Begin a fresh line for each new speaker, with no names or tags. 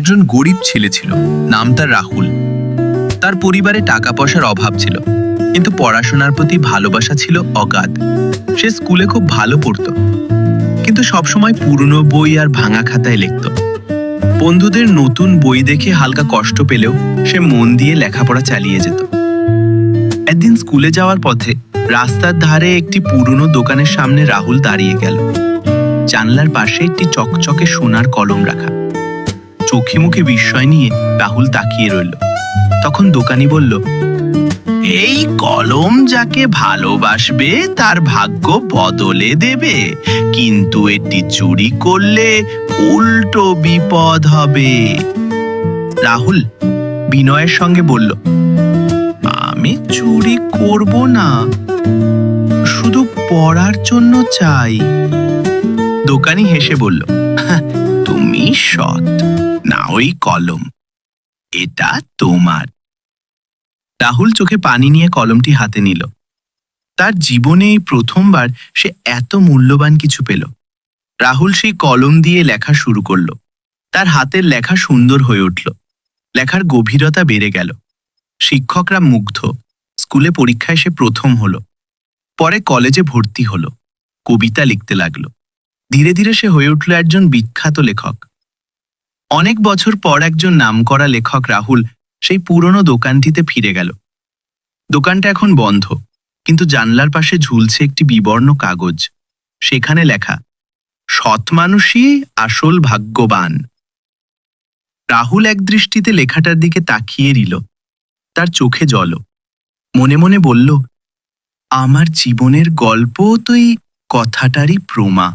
একজন গরিব ছেলে ছিল, নাম তার রাহুল। তার পরিবারে টাকা পয়সার অভাব ছিল, কিন্তু পড়াশোনার প্রতি ভালোবাসা ছিল অগাধ। সে স্কুলে খুব ভালো পড়তো, কিন্তু সবসময় পুরনো বই আর ভাঙা খাতায় লিখত। বন্ধুদের নতুন বই দেখে হালকা কষ্ট পেলেও সে মন দিয়ে লেখাপড়া চালিয়ে যেত। একদিন স্কুলে যাওয়ার পথে রাস্তার ধারে একটি পুরনো দোকানের সামনে রাহুল দাঁড়িয়ে গেল। জানলার পাশে একটি চকচকে সোনার কলম রাখা। চোখে মুখে বিস্ময় নিয়ে রাহুল তাকিয়ে রইল। তখন দোকানি বলল, এই কলম যাকে ভালোবাসবে তার ভাগ্য বদলে দেবে, কিন্তু এটি চুরি করলে উল্টো বিপদ হবে। রাহুল বিনয়ের সঙ্গে বলল, আমি চুরি করব না, শুধু পড়ার জন্য চাই। দোকানি হেসে বলল, তুমি সৎ, না ওই কলম, এটা তোমার। রাহুল চোখে পানি নিয়ে কলমটি হাতে নিল। তার জীবনে এই প্রথমবার সে এত মূল্যবান কিছু পেল। রাহুল সেই কলম দিয়ে লেখা শুরু করল। তার হাতের লেখা সুন্দর হয়ে উঠল। লেখার গভীরতা বেড়ে গেল। শিক্ষকরা মুগ্ধ। স্কুলে পরীক্ষায় সে প্রথম হলো। পরে কলেজে ভর্তি হলো। কবিতা লিখতে লাগলো। ধীরে ধীরে সে হয়ে উঠল একজন বিখ্যাত লেখক। অনেক বছর পর একজন নামকরা লেখক রাহুল সেই পুরনো দোকানটিতে ফিরে গেল। দোকানটা এখন বন্ধ, কিন্তু জানলার পাশে ঝুলছে একটি বিবর্ণ কাগজ। সেখানে লেখা, সৎ মানুষই আসল ভাগ্যবান। রাহুল এক দৃষ্টিতে লেখাটার দিকে তাকিয়ে রইল। তার চোখে জল। মনে মনে বলল, আমার জীবনের গল্প তো এই কথাটারই প্রমা।